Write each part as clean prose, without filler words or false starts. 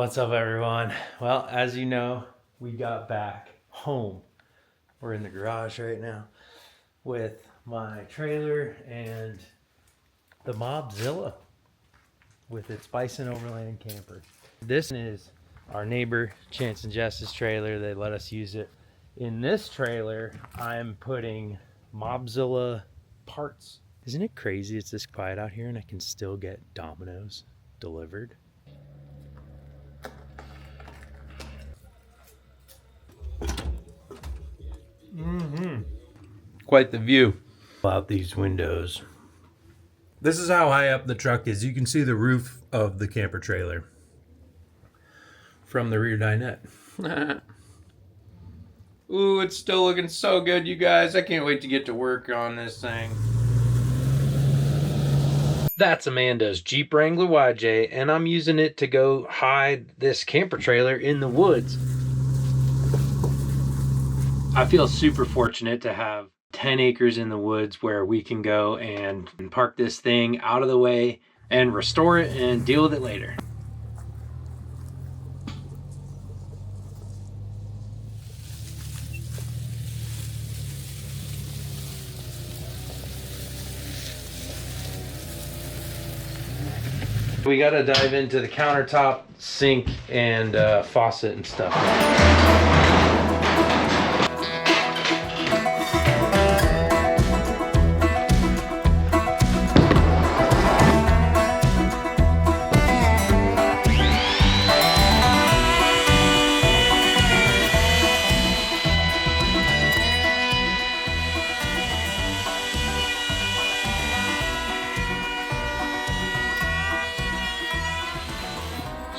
What's up, everyone? Well, as you know, we got back home. We're in the garage right now with my trailer and the Mobzilla with its Bison Overland camper. This is our neighbor Chance and Jess's trailer. They let us use it. In this trailer, I'm putting Mobzilla parts. Isn't it crazy it's this quiet out here and I can still get Domino's delivered? Quite the view out these windows. This is how high up the truck is. You can see the roof of the camper trailer from the rear dinette. Ooh, it's still looking so good, you guys. I can't wait to get to work on this thing. That's Amanda's Jeep Wrangler YJ, and I'm using it to go hide this camper trailer in the woods. I feel super fortunate to have 10 acres in the woods where we can go and park this thing out of the way and restore it and deal with it later. We gotta dive into the countertop, sink, and faucet and stuff.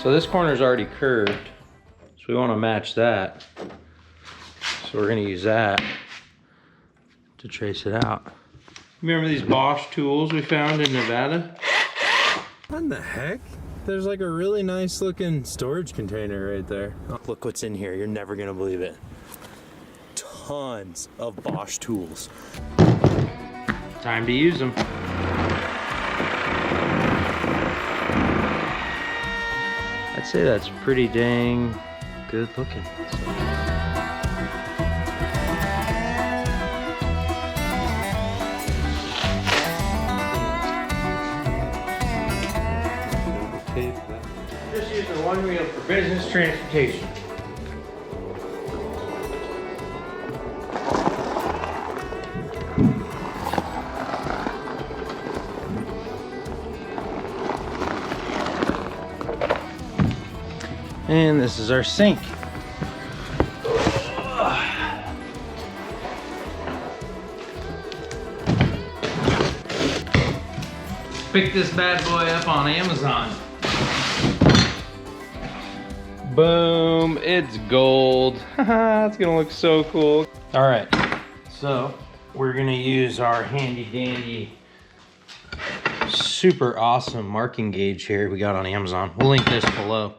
So this corner is already curved, so we want to match that. So we're going to use that to trace it out. Remember these Bosch tools we found in Nevada? What the heck? There's like a really nice looking storage container right there. Look what's in here. You're never going to believe it. Tons of Bosch tools. Time to use them. I'd say that's pretty dang good looking. Just use the one wheel for business transportation. And this is our sink. Picked this bad boy up on Amazon. Boom, it's gold. It's gonna look so cool. All right, so we're gonna use our handy dandy, super awesome marking gauge here we got on Amazon. We'll link this below.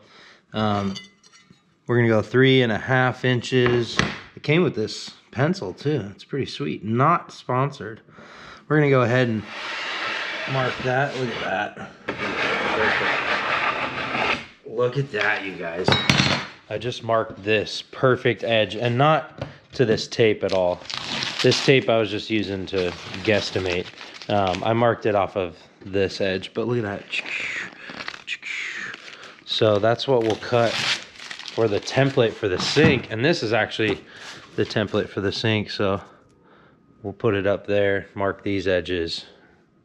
We're gonna go 3.5 inches. It came with this pencil too. It's pretty sweet. Not sponsored. We're gonna go ahead and mark that. Look at that. Look at that, you guys. I just marked this perfect edge, and not to this tape at all. This tape I was just using to guesstimate. I marked it off of this edge, but look at that. So that's what we'll cut for the template for the sink. And this is actually the template for the sink. So we'll put it up there, mark these edges,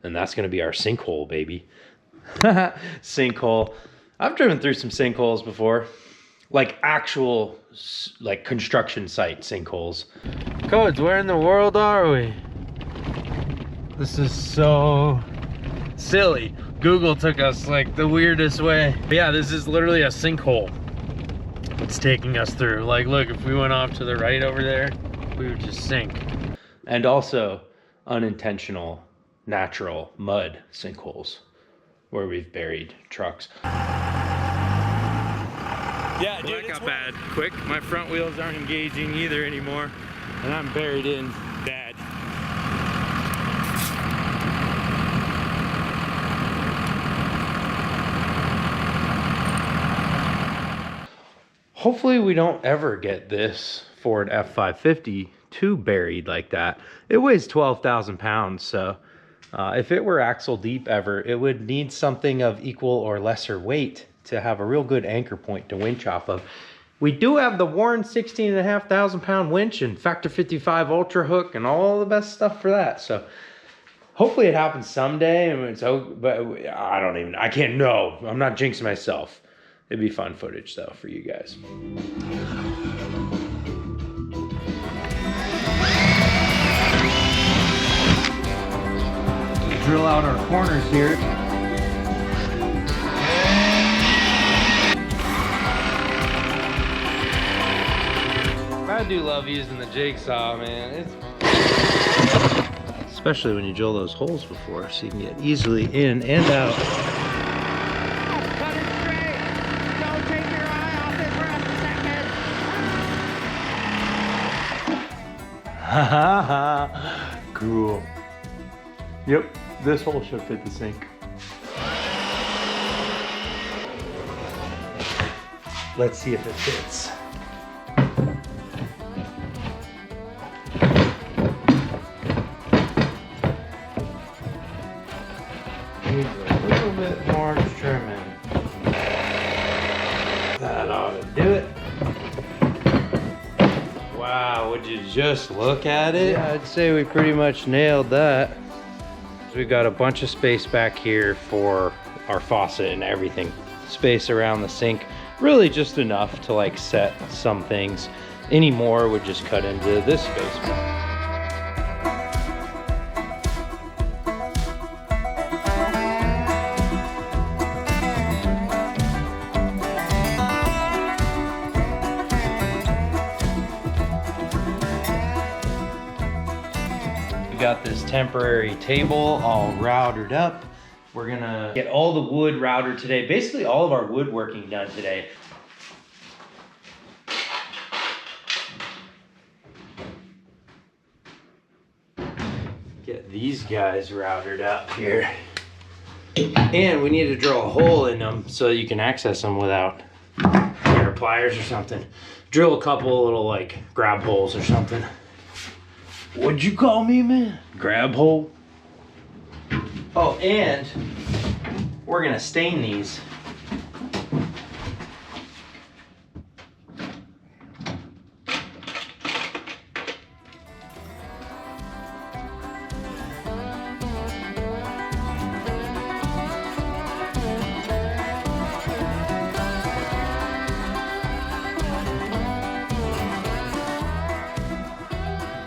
and that's gonna be our sinkhole, baby. Sinkhole. I've driven through some sinkholes before. Like actual, like construction site sinkholes. Codes, where in the world are we? This is so silly. Google took us like the weirdest way. But yeah, this is literally a sinkhole it's taking us through. Like, look, if we went off to the right over there, we would just sink. And also unintentional, natural mud sinkholes where we've buried trucks. Yeah, dude, well, that got bad quick. My front wheels aren't engaging either anymore, and I'm buried in bad. hopefully we don't ever get this Ford F550 too buried like that. It weighs 12,000 pounds, so if it were axle deep ever, it would need something of equal or lesser weight to have a real good anchor point to winch off of. We do have the Warren 16,500 pound winch and Factor 55 Ultra hook and all the best stuff for that. So hopefully it happens someday. But I can't know. I'm not jinxing myself. It'd be fun footage though for you guys. Drill out our corners here. I do love using the jigsaw, man. Especially when you drill those holes before, so you can get easily in and out. Cut it straight. Don't take your eye off it for a second. Ha ha ha. Cool. Yep, this hole should fit the sink. Let's see if it fits. Needs a little bit more trimming. That ought to do it. Wow, would you just look at it? Yeah, I'd say we pretty much nailed that. We've got a bunch of space back here for our faucet and everything. Space around the sink, really just enough to like set some things. Any more would just cut into this space. We got this temporary table all routered up. We're gonna get all the wood routed today. Basically all of our woodworking done today. Get these guys routed up here. And we need to drill a hole in them so you can access them without pair of pliers or something. Drill a couple little like grab holes or something. What'd you call me, man? Grab hole? Oh, and we're gonna stain these.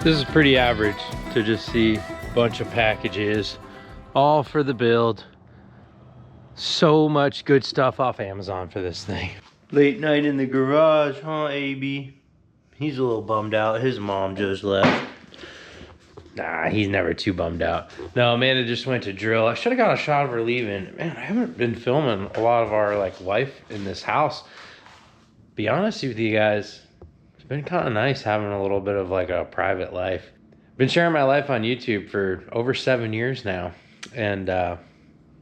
This is pretty average to just see a bunch of packages, all for the build. So much good stuff off Amazon for this thing. Late night in the garage, huh, AB? He's a little bummed out. His mom just left. Nah, he's never too bummed out. No, Amanda just went to drill. I should have got a shot of her leaving. Man, I haven't been filming a lot of our like life in this house. Be honest with you guys, it's been kind of nice having a little bit of like a private life. Been sharing my life on YouTube for over 7 years now, and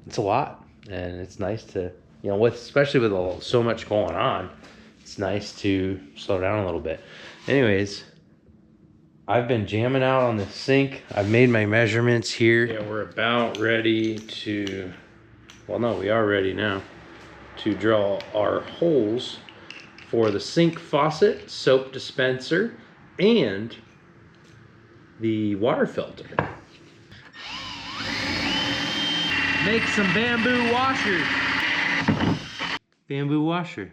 it's a lot. And it's nice to, you know, especially with so much going on, it's nice to slow down a little bit. Anyways, I've been jamming out on the sink. I've made my measurements here. Yeah, we're about ready to, well, no, we are ready now to drill our holes for the sink faucet, soap dispenser, and the water filter. Make some bamboo washers. Bamboo washer.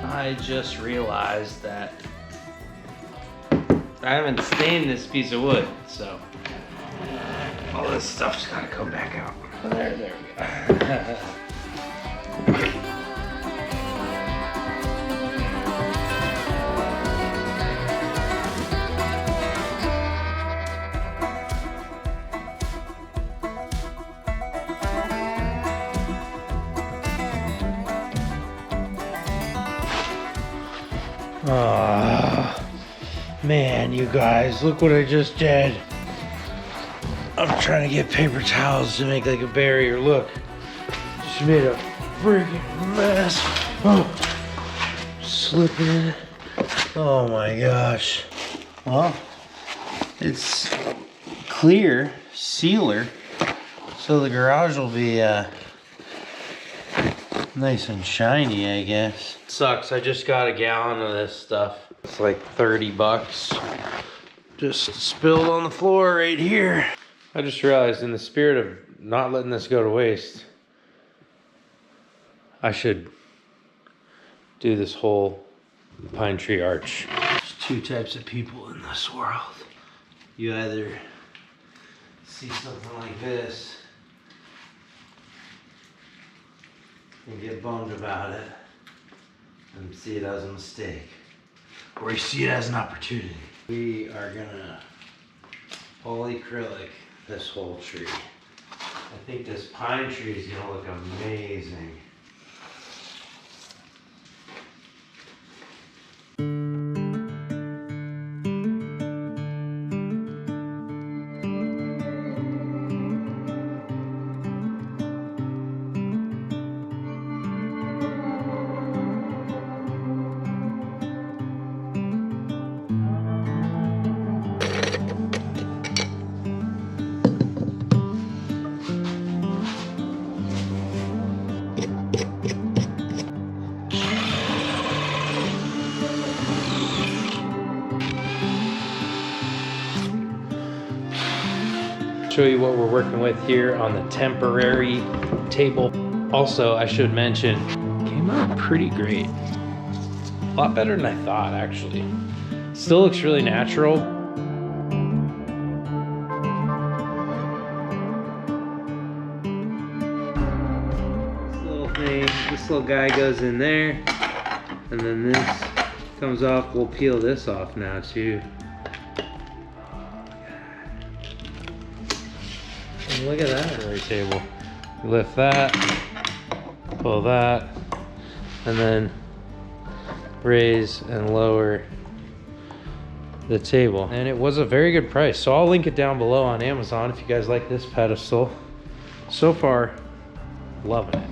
I just realized that I haven't stained this piece of wood, so all this stuff's gotta come back out. There we go. Man, you guys, look what I just did. I'm trying to get paper towels to make like a barrier. Look, just made a freaking mess. Oh, slipping in. Oh my gosh. Well, it's clear sealer, so the garage will be nice and shiny, I guess. Sucks, I just got a gallon of this stuff. It's like 30 bucks. Just spilled on the floor right here. I just realized, in the spirit of not letting this go to waste, I should do this whole pine tree arch. There's two types of people in this world. You either see something like this and get bummed about it and see it as a mistake, or you see it as an opportunity. We are gonna polyacrylic this whole tree. I think this pine tree is gonna look amazing. Show you what we're working with here on the temporary table. Also, I should mention, came out pretty great. A lot better than I thought, actually. Still looks really natural. This little thing, this little guy goes in there, and then this comes off. We'll peel this off now too. And look at that temporary table. You lift that, pull that, and then raise and lower the table. And it was a very good price. So I'll link it down below on Amazon if you guys like this pedestal. So far, loving it.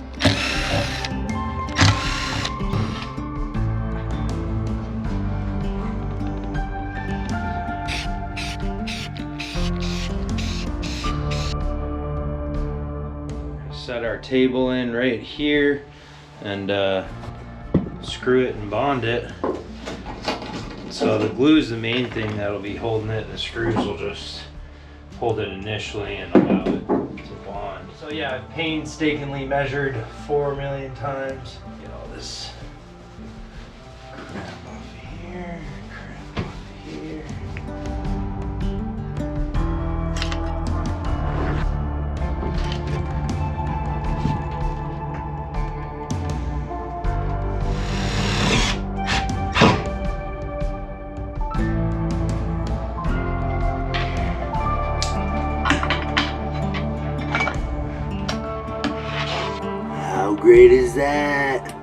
Set our table in right here and screw it and bond it. So the glue is the main thing that'll be holding it, and the screws will just hold it initially and allow it to bond. So yeah, I've painstakingly measured 4 million times. Get all this crap off here, crap off here. How great is that?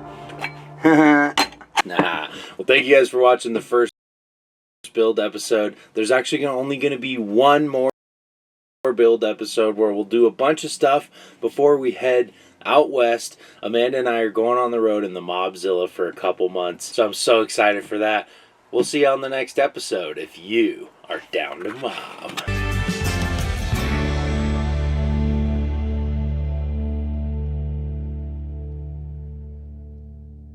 Nah. Well, thank you guys for watching the first build episode. There's actually only going to be one more build episode where we'll do a bunch of stuff before we head out west. Amanda and I are going on the road in the Mobzilla for a couple months, so I'm so excited for that. We'll see you on the next episode if you are down to mob.